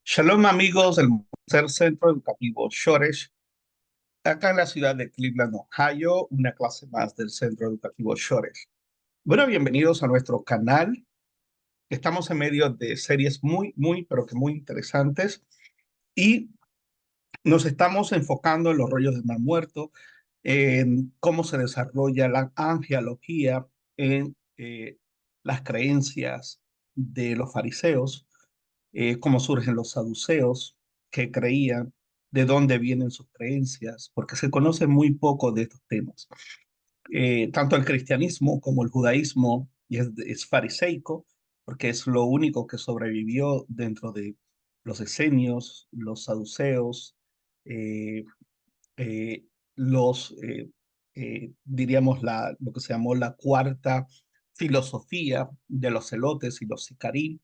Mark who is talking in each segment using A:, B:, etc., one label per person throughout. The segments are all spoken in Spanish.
A: Shalom amigos del tercer centro educativo Shoresh, acá en la ciudad de Cleveland, Ohio, una clase más del centro educativo Shoresh. Bueno, bienvenidos a nuestro canal. Estamos en medio de series pero que muy interesantes y nos estamos enfocando en los rollos del Mar Muerto, en cómo se desarrolla la angelología, en las creencias de los fariseos, cómo surgen los saduceos, qué creían, de dónde vienen sus creencias, porque se conoce muy poco de estos temas. Tanto el cristianismo como el judaísmo es fariseico, porque es lo único que sobrevivió dentro de los esenios, los saduceos, eh, eh, diríamos, lo que se llamó la cuarta filosofía de los celotes y los sicarí.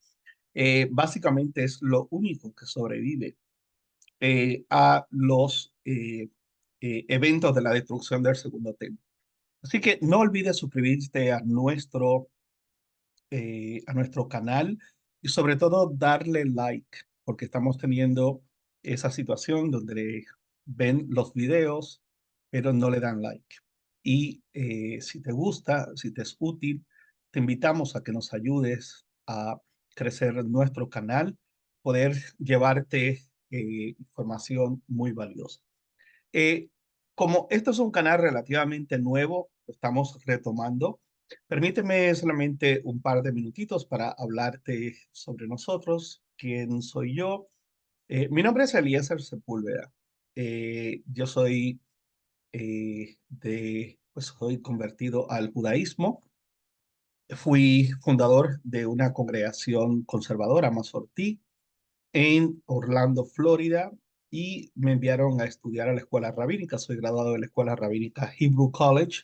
A: Básicamente es lo único que sobrevive a los eventos de la destrucción del segundo templo. Así que no olvides suscribirte a nuestro canal y sobre todo darle like, porque estamos teniendo esa situación donde ven los videos, pero no le dan like. Y si te gusta, si te es útil, te invitamos a que nos ayudes a crecer nuestro canal, poder llevarte información muy valiosa. Eh, Como esto es un canal relativamente nuevo, lo estamos retomando. Permíteme solamente un par de minutitos para hablarte sobre nosotros, quién soy yo. Mi nombre es Eliezer Sepúlveda. Yo soy pues soy convertido al judaísmo. Fui fundador de una congregación conservadora, Masortí, en Orlando, Florida, y me enviaron a estudiar a la escuela rabínica. Soy graduado de la escuela rabínica Hebrew College,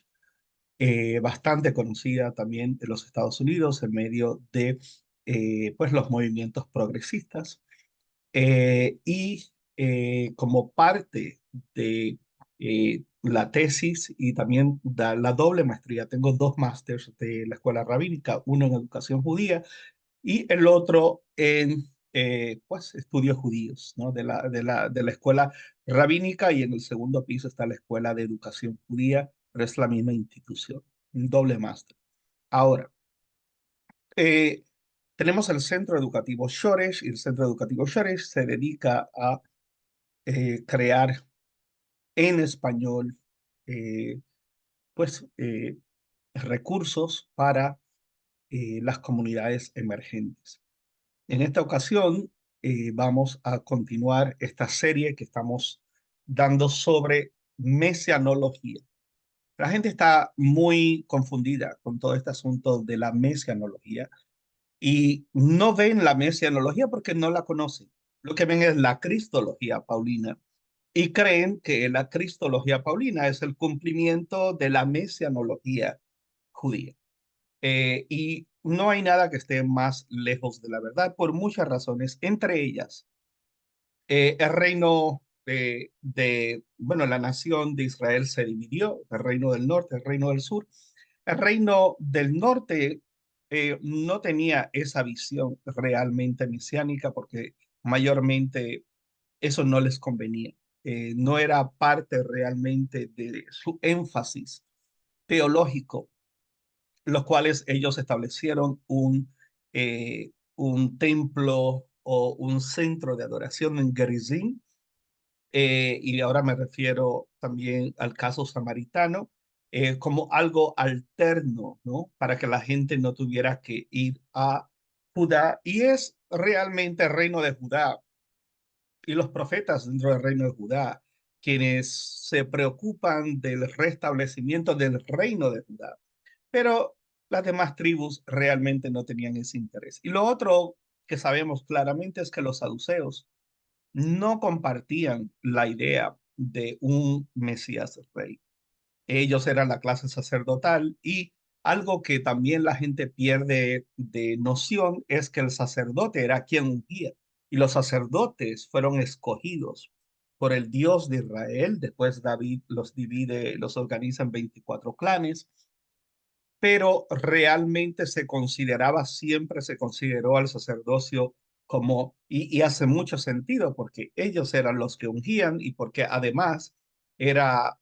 A: bastante conocida también en los Estados Unidos en medio de pues los movimientos progresistas. Y como parte de la tesis y también la doble maestría, tengo dos másters de la escuela rabínica, uno en educación judía y el otro en pues, estudios judíos, ¿no? De la escuela rabínica, y en el segundo piso está la escuela de educación judía, pero es la misma institución, un doble máster. Ahora, eh, tenemos el centro educativo Shoresh, y el centro educativo Shoresh se dedica a crear en español eh, pues, recursos para las comunidades emergentes. En esta ocasión vamos a continuar esta serie que estamos dando sobre mesianología. La gente está muy confundida con todo este asunto de la mesianología y no ven la mesianología porque no la conocen. Lo que ven es la cristología paulina y creen que la cristología paulina es el cumplimiento de la mesianología judía. Y no hay nada que esté más lejos de la verdad por muchas razones, entre ellas el reino bueno, la nación de Israel se dividió, el reino del norte, el reino del sur. El reino del norte no tenía esa visión realmente mesiánica porque mayormente eso no les convenía. No era parte realmente de su énfasis teológico, los cuales ellos establecieron un templo o un centro de adoración en Gerizim, y ahora me refiero también al caso samaritano, como algo alterno, ¿no? Para que la gente no tuviera que ir a Judá, y es realmente el reino de Judá y los profetas dentro del reino de Judá quienes se preocupan del restablecimiento del reino de Judá, pero las demás tribus realmente no tenían ese interés. Y lo otro que sabemos claramente es que los saduceos no compartían la idea de un Mesías rey. Ellos eran la clase sacerdotal, y algo que también la gente pierde de noción es que el sacerdote era quien ungía, y los sacerdotes fueron escogidos por el Dios de Israel. Después David los divide, los organiza en 24 clanes, pero realmente se consideraba, siempre se consideró al sacerdocio y hace mucho sentido porque ellos eran los que ungían y porque además era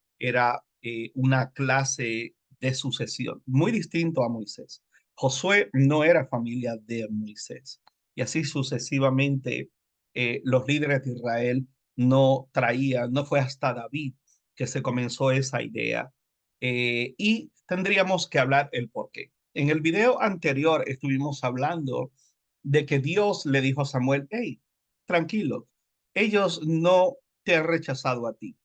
A: una clase de sucesión, muy distinto a Moisés. Josué no era familia de Moisés y así sucesivamente los líderes de Israel no traían, no fue hasta David que se comenzó esa idea y tendríamos que hablar el por qué. En el video anterior estuvimos hablando de que Dios le dijo a Samuel, hey, tranquilo, ellos no te han rechazado a ti,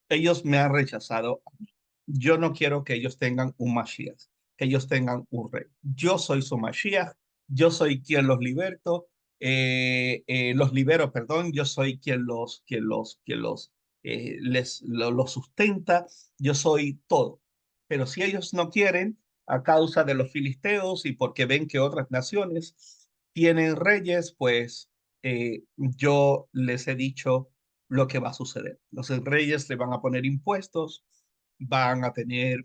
A: ellos me han rechazado a mí. Yo no quiero que ellos tengan un Mashiach, que ellos tengan un rey. Yo soy su Mashiach, yo soy quien los libero, perdón, yo soy quien los sustenta, yo soy todo. Pero si ellos no quieren, a causa de los filisteos y porque ven que otras naciones tienen reyes, pues yo les he dicho lo que va a suceder. Los reyes le van a poner impuestos, van a tener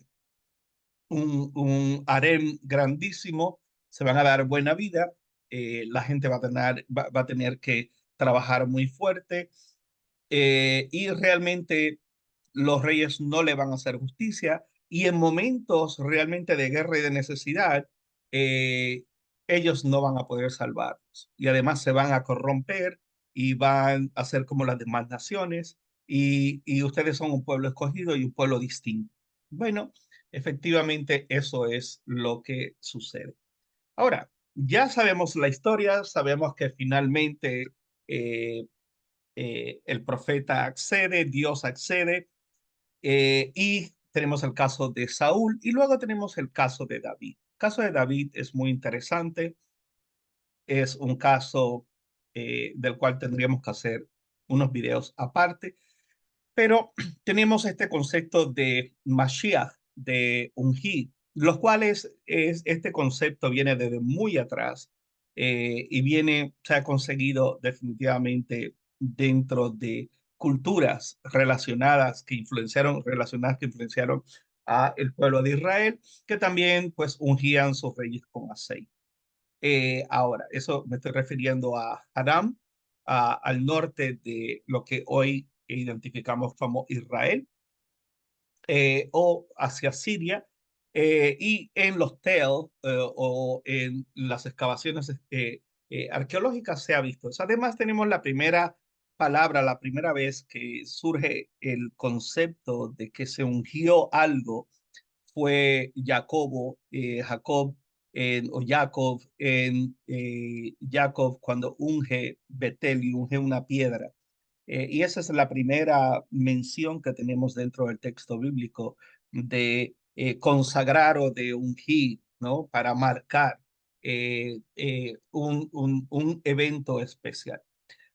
A: un harem grandísimo, se van a dar buena vida, la gente va a tener que trabajar muy fuerte y realmente los reyes no le van a hacer justicia y en momentos realmente de guerra y de necesidad, eh, ellos no van a poder salvarlos y además se van a corromper y van a ser como las demás naciones y ustedes son un pueblo escogido y un pueblo distinto. Bueno, efectivamente eso es lo que sucede. Ahora, ya sabemos la historia, sabemos que finalmente eh, el profeta accede, Dios accede, y tenemos el caso de Saúl y luego tenemos el caso de David. El caso de David es muy interesante, es un caso del cual tendríamos que hacer unos videos aparte, pero tenemos este concepto de Mashiach, de ungir, los cuales este concepto viene desde muy atrás y se ha conseguido definitivamente dentro de culturas relacionadas que influenciaron a el pueblo de Israel, que también pues ungían sus reyes con aceite. Ahora, eso me estoy refiriendo a Haram, al norte de lo que hoy identificamos como Israel, o hacia Siria, y en los Tel o en las excavaciones arqueológicas se ha visto eso. Además, tenemos la primera palabra, la primera vez que surge el concepto de que se ungió algo fue Jacob o Jacob cuando unge Betel y unge una piedra. Y esa es la primera mención que tenemos dentro del texto bíblico de consagrar o de ungir, ¿no? Para marcar un evento especial.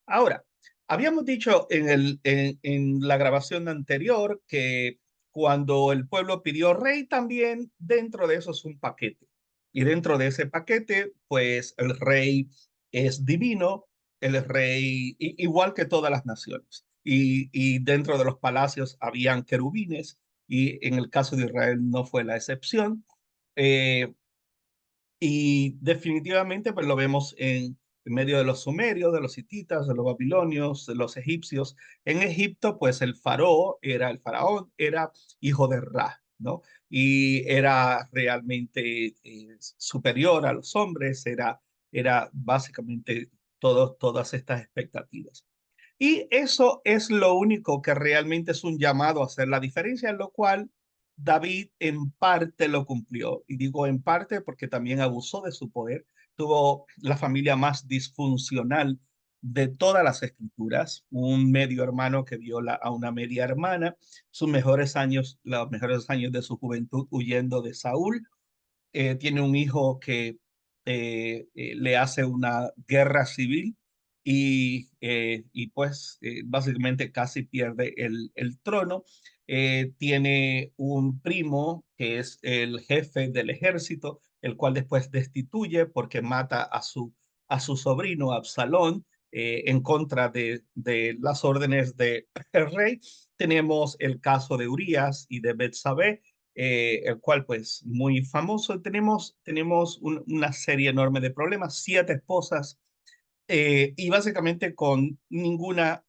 A: Ahora, habíamos dicho en la grabación anterior que cuando el pueblo pidió rey, también dentro de eso es un paquete. Y dentro de ese paquete, pues el rey es divino, el rey, igual que todas las naciones. Y dentro de los palacios habían querubines, y en el caso de Israel no fue la excepción. Eh, y definitivamente pues lo vemos en medio de los sumerios, de los hititas, de los babilonios, de los egipcios. En Egipto pues el faraón era hijo de Ra, ¿no? Y era realmente superior a los hombres, era básicamente todas estas expectativas. Y eso es lo único que realmente es un llamado a hacer la diferencia, en lo cual David en parte lo cumplió. Y digo en parte porque también abusó de su poder. Tuvo la familia más disfuncional de todas las escrituras, un medio hermano que viola a una media hermana, los mejores años de su juventud huyendo de Saúl, tiene un hijo que le hace una guerra civil y pues básicamente casi pierde el trono. Tiene un primo que es el jefe del ejército, el cual después destituye porque mata a su sobrino Absalón en contra de las órdenes del rey. Tenemos el caso de Urías y de Betsabé, el cual pues muy famoso. Tenemos una serie enorme de problemas, 7 esposas, y básicamente con ninguna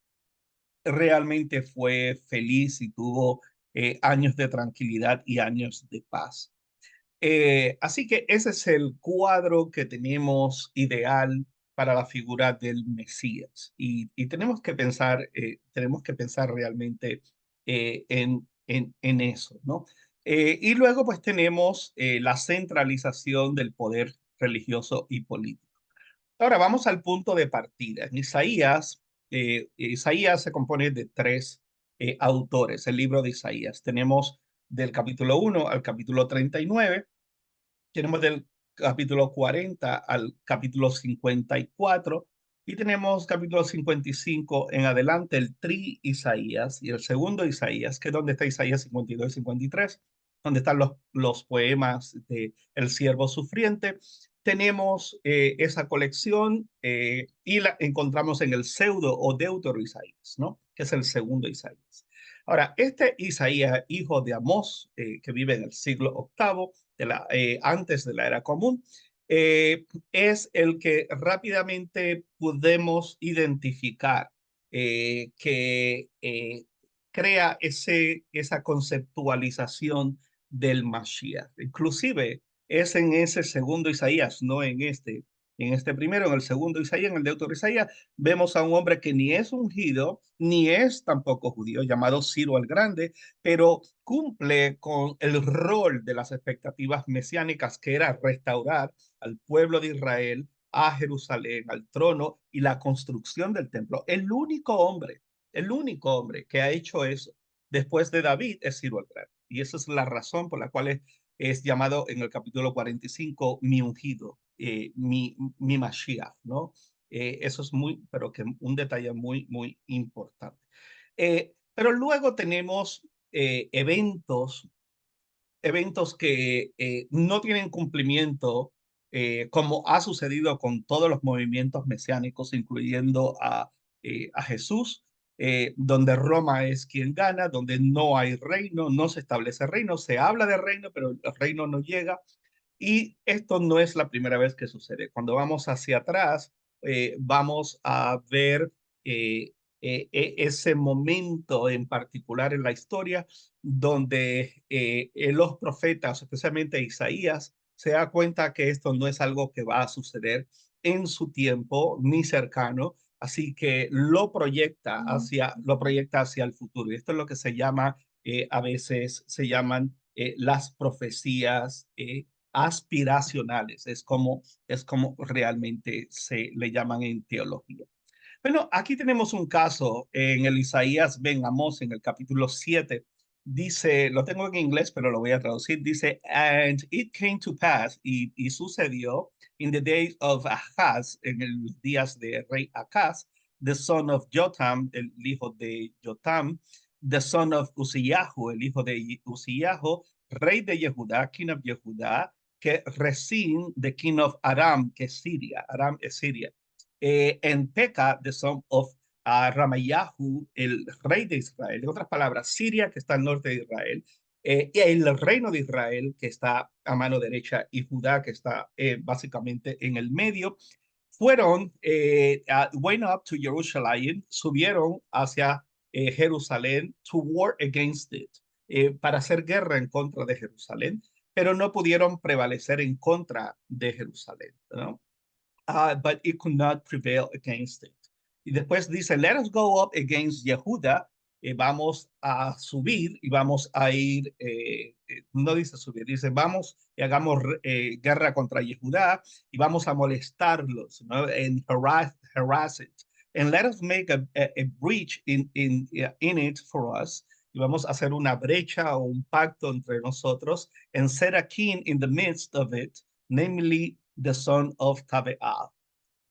A: realmente fue feliz y tuvo años de tranquilidad y años de paz. Así que ese es el cuadro que tenemos ideal para la figura del Mesías. Y tenemos que pensar realmente en eso, ¿no? Y luego pues tenemos la centralización del poder religioso y político. Ahora vamos al punto de partida. Isaías se compone de tres autores, el libro de Isaías. Tenemos del capítulo 1 al capítulo 39, tenemos del capítulo 40 al capítulo 54 y tenemos capítulo 55 en adelante, el tri Isaías y el segundo Isaías, que es donde está Isaías 52 y 53, donde están los poemas de El siervo sufriente. Tenemos esa colección y la encontramos en el pseudo o deutero Isaías, ¿no? Que es el segundo Isaías. Ahora, este Isaías, hijo de Amós, que vive en el siglo octavo, antes de la era común, es el que rápidamente podemos identificar que crea esa conceptualización del Mashiach. Inclusive es en ese segundo Isaías, no en este. En este primero, en el segundo Isaías, en el deutero Isaías, vemos a un hombre que ni es ungido, ni es tampoco judío, llamado Ciro el Grande, pero cumple con el rol de las expectativas mesiánicas, que era restaurar al pueblo de Israel, a Jerusalén, al trono y la construcción del templo. El único hombre que ha hecho eso después de David es Ciro el Grande. Y esa es la razón por la cual es llamado en el capítulo 45 mi ungido, mi Mashiach, ¿no? Eso es pero que un detalle muy, muy importante. Pero luego tenemos eventos que no tienen cumplimiento, como ha sucedido con todos los movimientos mesiánicos, incluyendo a Jesús, donde Roma es quien gana, donde no hay reino, no se establece reino, se habla de reino, pero el reino no llega. Y esto no es la primera vez que sucede. Cuando vamos hacia atrás, vamos a ver ese momento en particular en la historia donde los profetas, especialmente Isaías, se da cuenta que esto no es algo que va a suceder en su tiempo ni cercano, así que lo proyecta hacia el futuro. Y esto es lo que se llama, a veces se llaman las profecías aspiracionales, es como realmente se le llaman en teología. Bueno, aquí tenemos un caso en el Isaías Ben Amós, en el capítulo 7. Dice, lo tengo en inglés, pero lo voy a traducir. Dice, and it came to pass, y sucedió, in the days of Ahaz, en los días de rey Acaz, the son of Jotam, el hijo de Jotam, the son of Uziyahu, el hijo de Uziyahu, rey de Yehudá, king of Yehudá, que Rezin, the king of Aram, que es Siria. Aram es Siria. En Peca, the son of Ramayahu, el rey de Israel. En otras palabras, Siria, que está al norte de Israel, y el reino de Israel, que está a mano derecha, y Judá, que está básicamente en el medio, went up to Jerusalem, subieron hacia Jerusalén to war against it, para hacer guerra en contra de Jerusalén, pero no pudieron prevalecer en contra de Jerusalén, ¿no? But it could not prevail against it. Y después dice, let us go up against Yehuda, vamos a subir y vamos a ir, no dice subir, dice vamos y hagamos guerra contra Yehuda y vamos a molestarlos, ¿no? And harass it. And let us make a breach in it for us. Y vamos a hacer una brecha o un pacto entre nosotros and set a king in the midst of it, namely the son of Tabeah.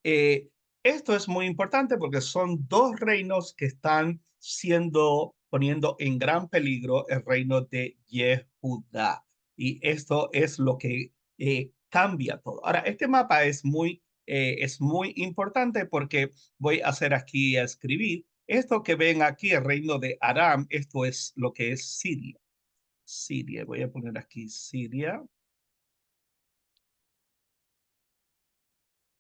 A: Eh, Esto es muy importante porque son dos reinos que están poniendo en gran peligro el reino de Yehudá. Y esto es lo que cambia todo. Ahora, este mapa es muy importante porque voy a hacer aquí a escribir. Esto que ven aquí, el reino de Aram, esto es lo que es Siria. Siria, voy a poner aquí Siria.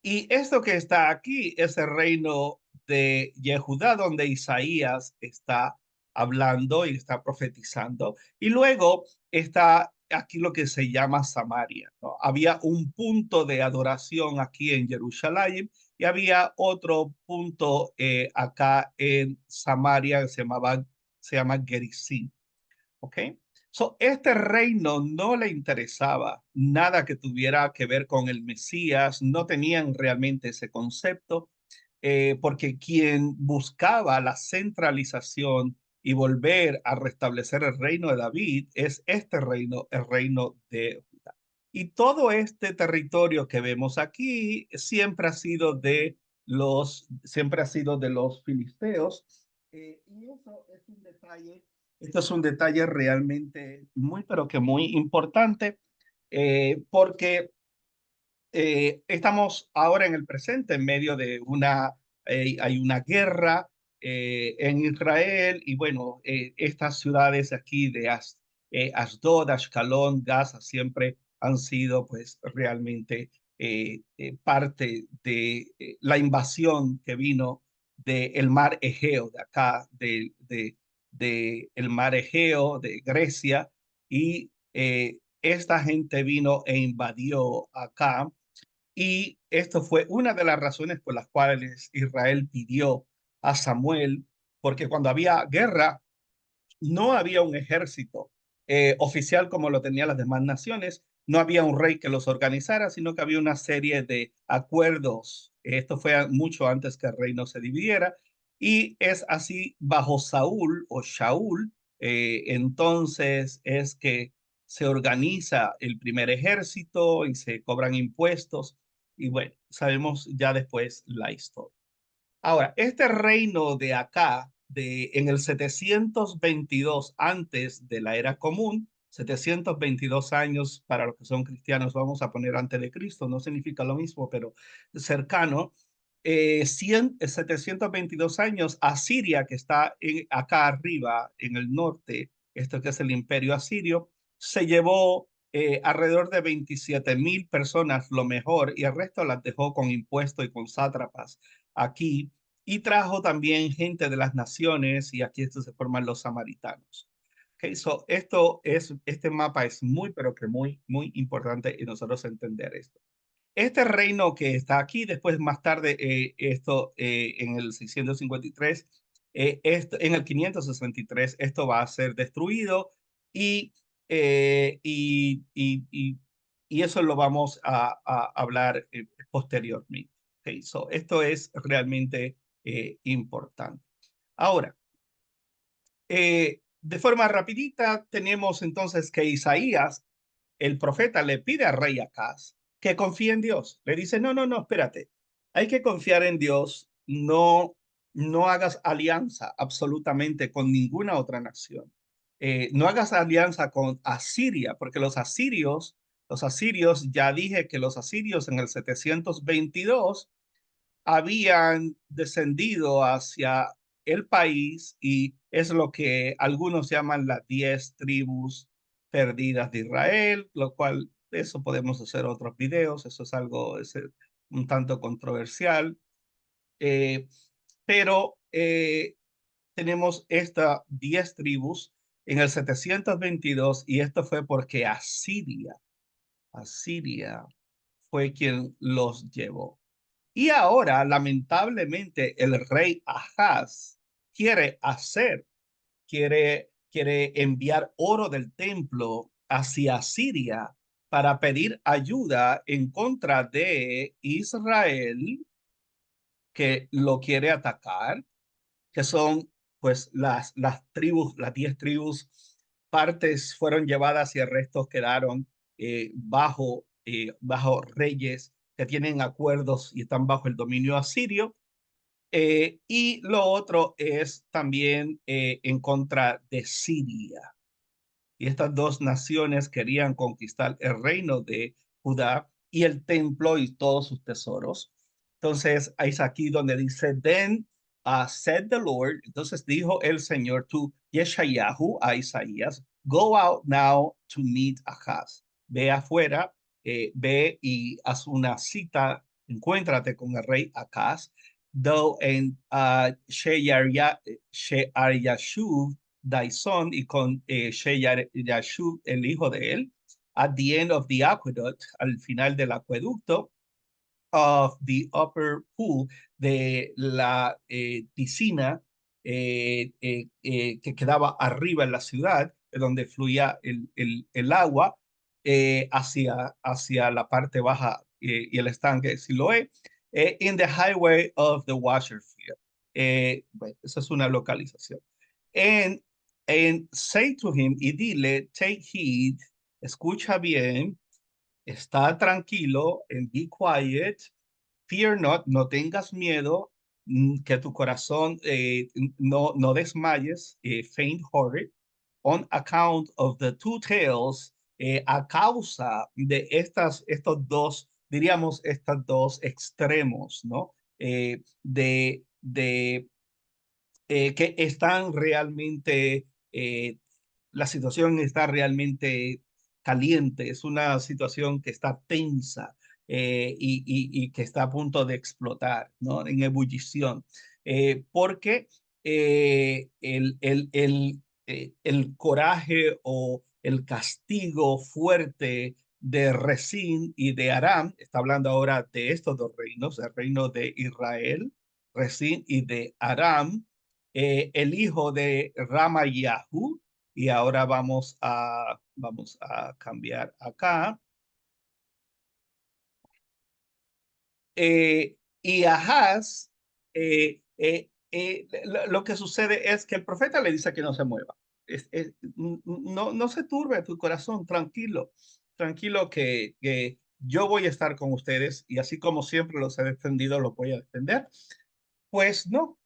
A: Y esto que está aquí es el reino de Yehudá, donde Isaías está hablando y está profetizando. Y luego está aquí lo que se llama Samaria, ¿no? Había un punto de adoración aquí en Jerusalén y había otro punto acá en Samaria que se llama Gerizim. ¿Ok? So, este reino no le interesaba nada que tuviera que ver con el Mesías, no tenían realmente ese concepto, porque quien buscaba la centralización y volver a restablecer el reino de David es este reino, el reino de Judá. Y todo este territorio que vemos aquí siempre ha sido de los filisteos, y eso es un detalle, esto es un detalle realmente muy, pero que muy importante, porque estamos ahora en el presente en medio de hay una guerra en Israel y bueno, estas ciudades aquí de Asdod, Ashkelon, Gaza siempre han sido pues realmente parte de la invasión que vino del mar Egeo, de acá, de el mar Egeo, de Grecia, y esta gente vino e invadió acá y esto fue una de las razones por las cuales Israel pidió a Samuel, porque cuando había guerra, no había un ejército oficial como lo tenían las demás naciones, no había un rey que los organizara, sino que había una serie de acuerdos. Esto fue mucho antes que el reino se dividiera, y es así bajo Saúl o Shaul, entonces es que se organiza el primer ejército y se cobran impuestos, y bueno, sabemos ya después la historia. Ahora, este reino de acá, en el 722 antes de la era común, 722 años para los que son cristianos, vamos a poner antes de Cristo, no significa lo mismo, pero cercano, 722 años, Asiria, que está acá arriba, en el norte, esto que es el imperio asirio, se llevó alrededor de 27,000 personas, lo mejor, y el resto las dejó con impuestos y con sátrapas aquí, y trajo también gente de las naciones, y aquí se forman los samaritanos. Okay, so este mapa es muy, pero que muy, muy importante y nosotros entender esto. Este reino que está aquí, después más tarde, en el 653, en el 563, esto va a ser destruido y, eh, y, y, y, y eso lo vamos a hablar posteriormente. Okay, so esto es realmente importante. Ahora, de forma rapidita, tenemos entonces que Isaías, el profeta, le pide al rey Acaz que confíe en Dios. Le dice, no, no, no, espérate, hay que confiar en Dios, no, no hagas alianza absolutamente con ninguna otra nación. No hagas alianza con Asiria, porque los asirios, ya dije que los asirios en el 722 habían descendido hacia el país y es lo que algunos llaman las 10 tribus perdidas de Israel, lo cual eso podemos hacer otros videos, eso es algo un tanto controversial, eh, pero tenemos estas 10 tribus en el 722 y esto fue porque Asiria fue quien los llevó. Y ahora, lamentablemente, el rey Ahaz quiere quiere enviar oro del templo hacia Siria para pedir ayuda en contra de Israel, que lo quiere atacar, que son pues las tribus, las 10 tribus, partes fueron llevadas y el resto quedaron bajo reyes que tienen acuerdos y están bajo el dominio asirio. Y lo otro es también en contra de Siria. Y estas dos naciones querían conquistar el reino de Judá y el templo y todos sus tesoros. Entonces, es aquí donde dice, then said the Lord, entonces dijo el Señor to Yeshayahu, a Isaías, go out now to meet Ahaz. Ve afuera, ve y haz una cita encuéntrate con el rey Acaz, thou and Shear-Yashub, thy son, y con Shear-Yashub, el hijo de él, at the end of the aqueduct, al final del acueducto, of the upper pool, de la piscina que quedaba arriba en la ciudad, donde fluía el agua hacia la parte baja y el estanque de Siloé, in the highway of the washer field. Bueno, esa es una localización. And, and say to him, y dile, take heed, escucha bien, está tranquilo, and be quiet, fear not, no tengas miedo, que tu corazón no desmayes, faint hearted, on account of the two tales, a causa de estos dos, diríamos, estos dos extremos, ¿no? De que están realmente, la situación está realmente caliente, es una situación que está tensa y que está a punto de explotar, ¿no? En ebullición, porque el coraje o el castigo fuerte de Resín y de Aram, está hablando ahora de estos dos reinos, el reino de Israel, Resín y de Aram, el hijo de Ramayahu, y ahora vamos a cambiar acá. Y Ahaz, lo que sucede es que el profeta le dice que no se mueva. No se turbe tu corazón, tranquilo, tranquilo que yo voy a estar con ustedes y así como siempre los he defendido, los voy a defender. Pues no,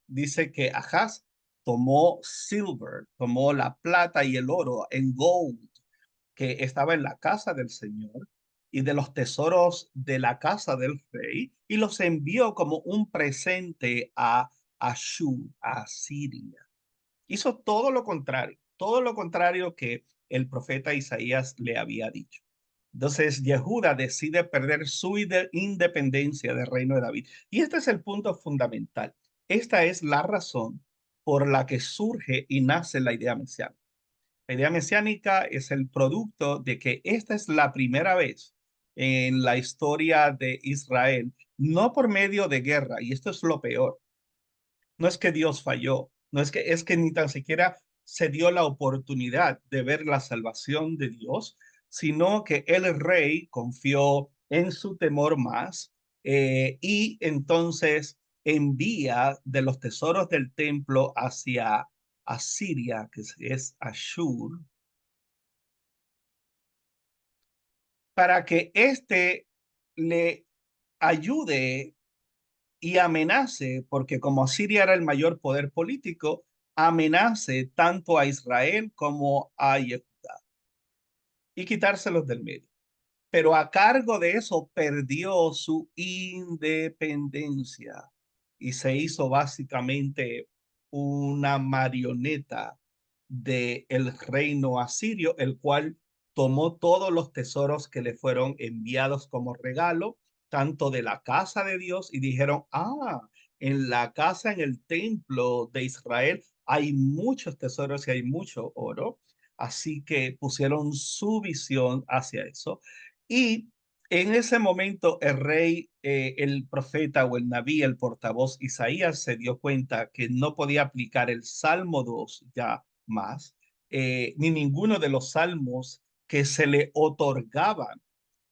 A: dice que Ahaz tomó silver, tomó la plata y el oro en gold que estaba en la casa del Señor y de los tesoros de la casa del rey y los envió como un presente a Ashur, a Siria. Hizo todo lo contrario que el profeta Isaías le había dicho. Entonces, Yehuda decide perder su independencia del reino de David. Y este es el punto fundamental. Esta es la razón por la que surge y nace la idea mesiánica. La idea mesiánica es el producto de que esta es la primera vez en la historia de Israel, no por medio de guerra, y esto es lo peor, no es que Dios falló, no es que ni tan siquiera se dio la oportunidad de ver la salvación de Dios, sino que el rey confió en su temor más y entonces envía de los tesoros del templo hacia Asiria, que es Ashur, para que éste le ayude y amenace, porque como Asiria era el mayor poder político, amenace tanto a Israel como a Yehuda y quitárselos del medio. Pero a cargo de eso perdió su independencia y se hizo básicamente una marioneta del reino asirio, el cual tomó todos los tesoros que le fueron enviados como regalo, tanto de la casa de Dios, y dijeron, en la casa, en el templo de Israel, hay muchos tesoros y hay mucho oro. Así que pusieron su visión hacia eso. Y en ese momento el rey, el profeta o el nabí, el portavoz Isaías se dio cuenta que no podía aplicar el Salmo 2 ya más, ni ninguno de los salmos que se le otorgaban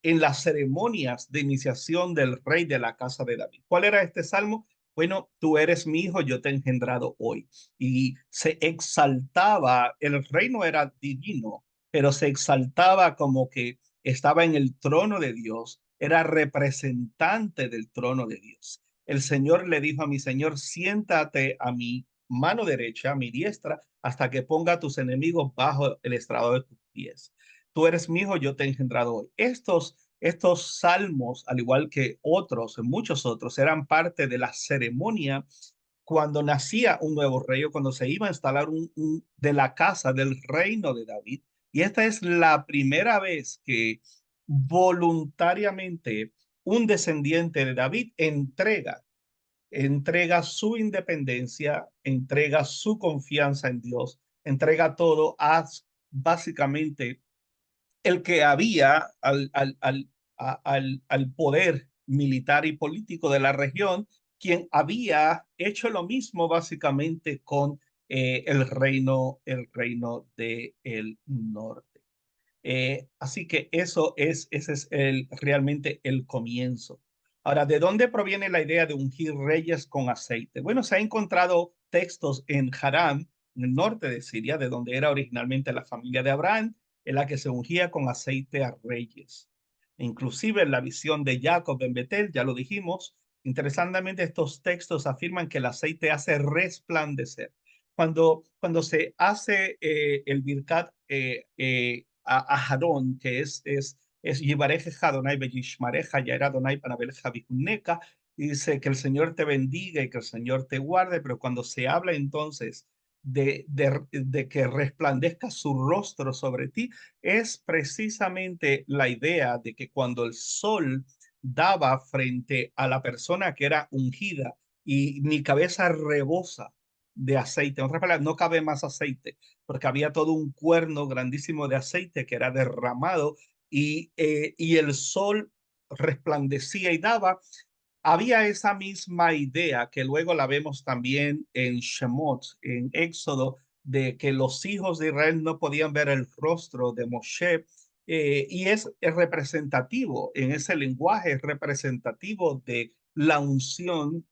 A: en las ceremonias de iniciación del rey de la casa de David. ¿Cuál era este salmo? Bueno, tú eres mi hijo, yo te he engendrado hoy. Y se exaltaba, el reino era divino, pero se exaltaba como que estaba en el trono de Dios, era representante del trono de Dios. El Señor le dijo a mi Señor, siéntate a mi mano derecha, a mi diestra, hasta que ponga a tus enemigos bajo el estrado de tus pies. Tú eres mi hijo, yo te he engendrado hoy. Estos salmos, al igual que otros, muchos otros, eran parte de la ceremonia cuando nacía un nuevo rey o cuando se iba a instalar de la casa del reino de David. Y esta es la primera vez que voluntariamente un descendiente de David, entrega su independencia, entrega su confianza en Dios, entrega todo a básicamente el que había al poder militar y político de la región, quien había hecho lo mismo básicamente con el reino del norte. Así que ese es realmente el comienzo. Ahora, ¿de dónde proviene la idea de ungir reyes con aceite? Bueno, se ha encontrado textos en Harán, en el norte de Siria, de donde era originalmente la familia de Abraham, en la que se ungía con aceite a reyes. Inclusive en la visión de Jacob en Betel, ya lo dijimos, interesantemente estos textos afirman que el aceite hace resplandecer. Cuando se hace el Birkat a Hadón, que es Yibareje Hadonai Beyishmareja Yair Adonai Panabeleja Bijuneka, y dice que el Señor te bendiga y que el Señor te guarde, pero cuando se habla entonces de que resplandezca su rostro sobre ti, es precisamente la idea de que cuando el sol daba frente a la persona que era ungida y mi cabeza rebosa de aceite, en otras palabras, no cabe más aceite, porque había todo un cuerno grandísimo de aceite que era derramado y el sol resplandecía y daba. Había esa misma idea que luego la vemos también en Shemot, en Éxodo, de que los hijos de Israel no podían ver el rostro de Moshe, y es representativo en ese lenguaje, es representativo de la unción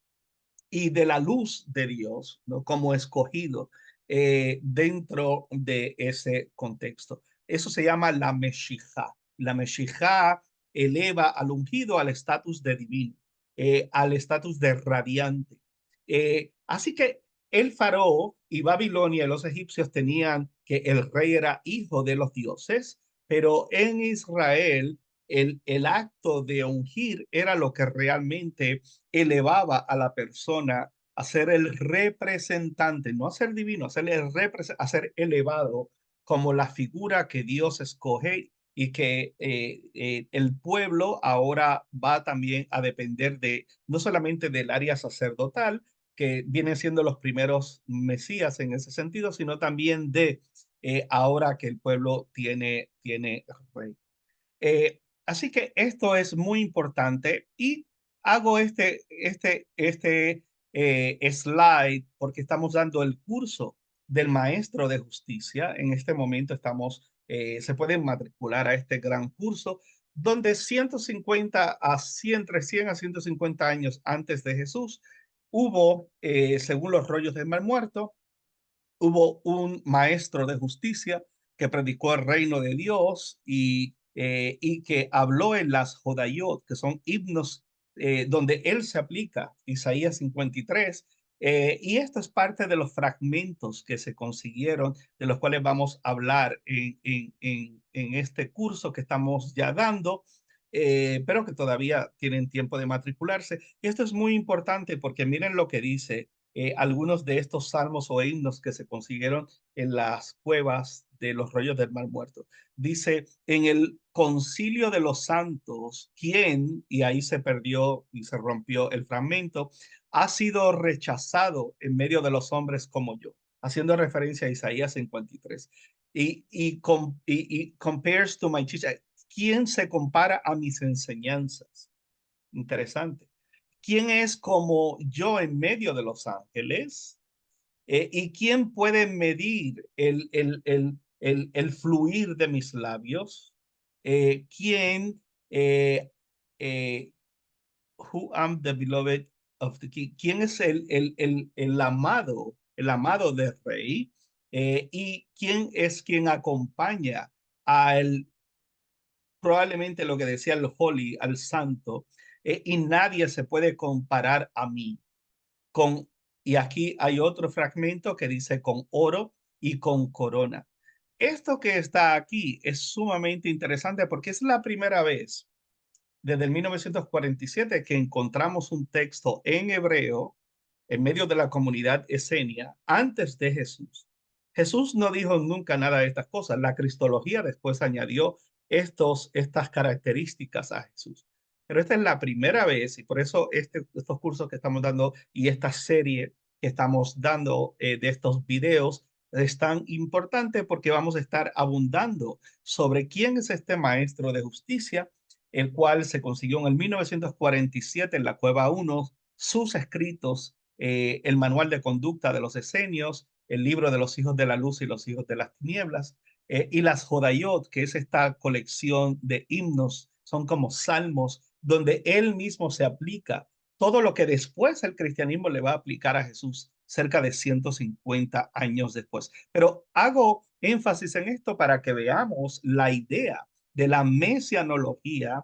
A: y de la luz de Dios, ¿no? Como escogido dentro de ese contexto. Eso se llama la Meshijá. La Meshijá eleva al ungido al estatus de divino, al estatus de radiante. Así que el faraón y Babilonia y los egipcios tenían que el rey era hijo de los dioses, pero en Israel el acto de ungir era lo que realmente elevaba a la persona a ser el representante, no a ser divino, a ser elevado como la figura que Dios escoge y que el pueblo ahora va también a depender de, no solamente del área sacerdotal, que vienen siendo los primeros mesías en ese sentido, sino también de ahora que el pueblo tiene rey. Así que esto es muy importante y hago este slide porque estamos dando el curso del maestro de justicia. En este momento se pueden matricular a este gran curso donde 150 a 100, entre 100 a 150 años antes de Jesús, hubo, según los rollos del Mar Muerto, hubo un maestro de justicia que predicó el reino de Dios y que habló en las Jodayot, que son himnos donde él se aplica, Isaías 53, y esto es parte de los fragmentos que se consiguieron, de los cuales vamos a hablar en este curso que estamos ya dando, pero que todavía tienen tiempo de matricularse. Y esto es muy importante porque miren lo que dice algunos de estos salmos o himnos que se consiguieron en las cuevas de los rollos del Mar Muerto. Dice, en el concilio de los santos, ¿quién? Y ahí se perdió y se rompió el fragmento, ha sido rechazado en medio de los hombres como yo, haciendo referencia a Isaías 53. Y compares to my teaching. ¿Quién se compara a mis enseñanzas? Interesante. ¿Quién es como yo en medio de los ángeles? ¿Y quién puede medir el fluir de mis labios? ¿Quién, eh, eh, who am the beloved of the king? ¿Quién es el amado del rey? ¿Y quién es quien acompaña al probablemente lo que decía el Holy, al santo, y nadie se puede comparar a mí con, y aquí hay otro fragmento que dice con oro y con corona. Esto que está aquí es sumamente interesante porque es la primera vez desde el 1947 que encontramos un texto en hebreo en medio de la comunidad esenia antes de Jesús. Jesús no dijo nunca nada de estas cosas. La cristología después añadió estas características a Jesús. pero esta es la primera vez y por eso estos cursos que estamos dando y esta serie que estamos dando de estos videos es tan importante porque vamos a estar abundando sobre quién es este maestro de justicia, el cual se consiguió en el 1947 en la Cueva 1, sus escritos, el manual de conducta de los esenios, el libro de los hijos de la luz y los hijos de las tinieblas, y las Jodayot, que es esta colección de himnos, son como salmos, donde él mismo se aplica todo lo que después el cristianismo le va a aplicar a Jesús cerca de 150 años después. Pero hago énfasis en esto para que veamos la idea de la mesianología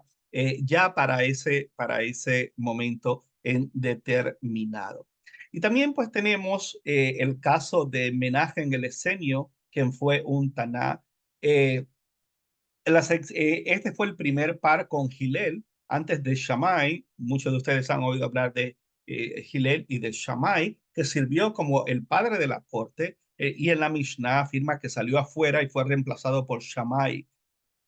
A: ya para ese momento en determinado. Y también pues tenemos el caso de Menahem el Esenio, quien fue un Taná. Eh, este fue el primer par con Hillel antes de Shammai. Muchos de ustedes han oído hablar de Hillel y de Shammai, que sirvió como el padre de la corte, y en la Mishnah afirma que salió afuera y fue reemplazado por Shammai,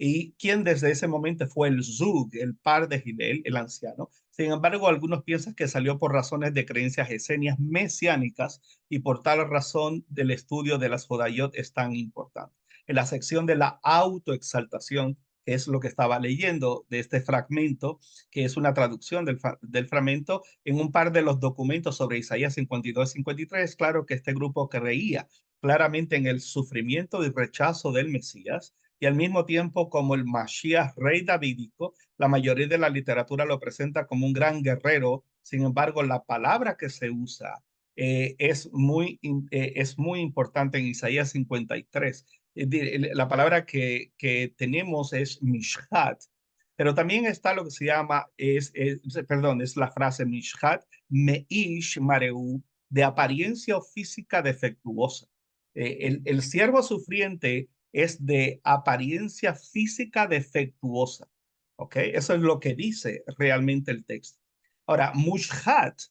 A: y quien desde ese momento fue el Zug, el par de Hillel, el anciano. Sin embargo, algunos piensan que salió por razones de creencias esenias mesiánicas y por tal razón del estudio de las Jodayot es tan importante. En la sección de la autoexaltación, que es lo que estaba leyendo de este fragmento, que es una traducción del fragmento en un par de los documentos sobre Isaías 52 y 53, claro que este grupo creía claramente en el sufrimiento y rechazo del Mesías, y al mismo tiempo como el Mashiach rey davídico, la mayoría de la literatura lo presenta como un gran guerrero. Sin embargo, la palabra que se usa es muy importante en Isaías 53. La palabra que tenemos es Mishhat, pero también está lo que se llama, perdón, es la frase Mishhat, Meish Mareu, de apariencia física defectuosa. El siervo sufriente es de apariencia física defectuosa. ¿Ok? Eso es lo que dice realmente el texto. Ahora, mushhat,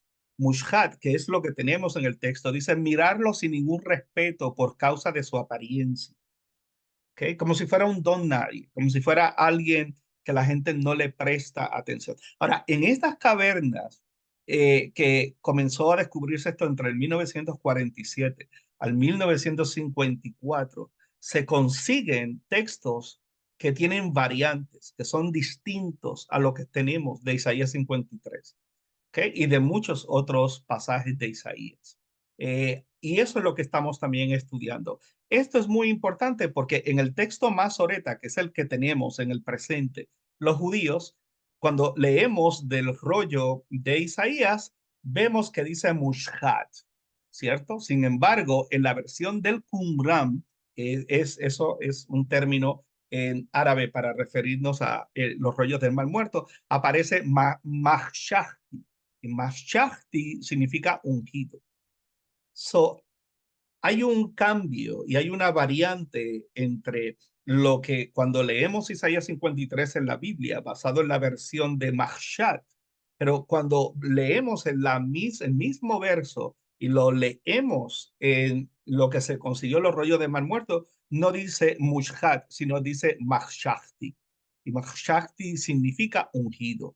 A: que es lo que tenemos en el texto, dice mirarlo sin ningún respeto por causa de su apariencia. ¿Ok? Como si fuera un don nadie, como si fuera alguien que la gente no le presta atención. Ahora, en estas cavernas que comenzó a descubrirse esto entre el 1947 al 1954, se consiguen textos que tienen variantes, que son distintos a lo que tenemos de Isaías 53, ¿ok? Y de muchos otros pasajes de Isaías. Y eso es lo que estamos también estudiando. Esto es muy importante porque en el texto Masoreta, que es el que tenemos en el presente, los judíos, cuando leemos del rollo de Isaías, vemos que dice Mushhat, ¿cierto? Sin embargo, en la versión del Qumran, eso es un término en árabe para referirnos a los rollos del mal muerto, aparece Mahshahti. Y Mashachti significa ungido. So, hay un cambio y hay una variante entre lo que cuando leemos Isaías 53 en la Biblia, basado en la versión de Mahshat, pero cuando leemos el mismo verso y lo leemos en lo que se consiguió los rollos de Mar Muerto, no dice Mushhat, sino dice Mahshachti. Y Mahshachti significa ungido.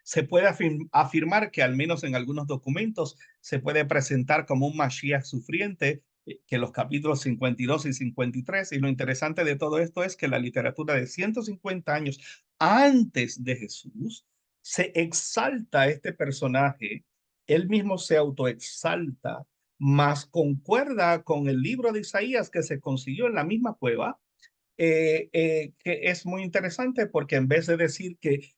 A: Se puede afirmar que al menos en algunos documentos se puede presentar como un Mashiach sufriente, que los capítulos 52 y 53. Y lo interesante de todo esto es que la literatura de 150 años antes de Jesús se exalta a este personaje, él mismo se autoexalta, más concuerda con el libro de Isaías que se consiguió en la misma cueva, que es muy interesante porque en vez de decir que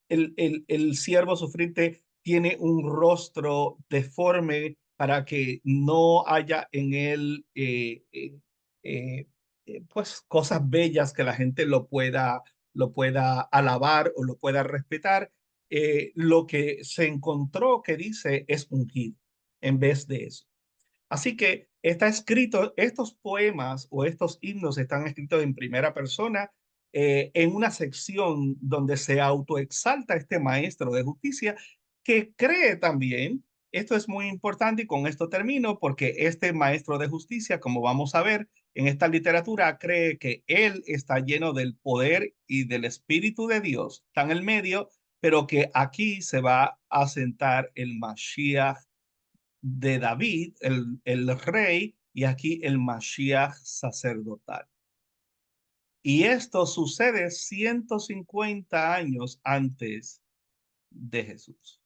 A: el siervo sufriente tiene un rostro deforme para que no haya en él eh, pues cosas bellas que la gente lo pueda alabar o lo pueda respetar, lo que se encontró que dice es ungido en vez de eso. Así que está escrito, estos poemas o estos himnos están escritos en primera persona, en una sección donde se autoexalta este maestro de justicia que cree también, esto es muy importante y con esto termino, porque este maestro de justicia, como vamos a ver en esta literatura, cree que él está lleno del poder y del Espíritu de Dios, está en el medio pero que aquí se va a sentar el Mashiach de David, el rey, y aquí el Mashiach sacerdotal. Y esto sucede 150 años antes de Jesús.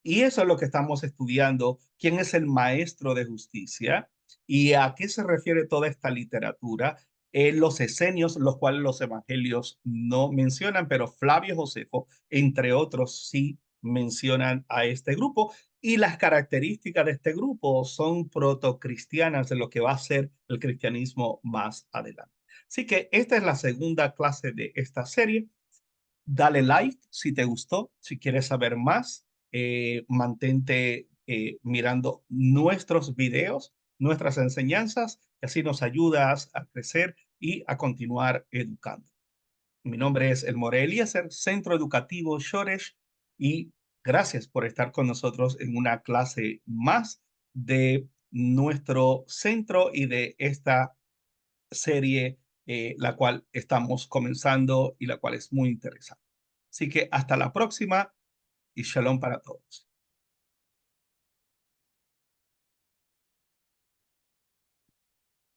A: Y eso es lo que estamos estudiando, quién es el maestro de justicia y a qué se refiere toda esta literatura. Los esenios, los cuales los evangelios no mencionan, pero Flavio Josefo, entre otros, sí mencionan a este grupo. Y las características de este grupo son protocristianas de lo que va a ser el cristianismo más adelante. Así que esta es la segunda clase de esta serie. Dale like si te gustó, si quieres saber más, mantente mirando nuestros videos, nuestras enseñanzas, y así nos ayudas a crecer y a continuar educando. Mi nombre es Elmore Eliezer, Centro Educativo Shoresh, y gracias por estar con nosotros en una clase más de nuestro centro y de esta serie, la cual estamos comenzando y la cual es muy interesante. Así que hasta la próxima y shalom para todos.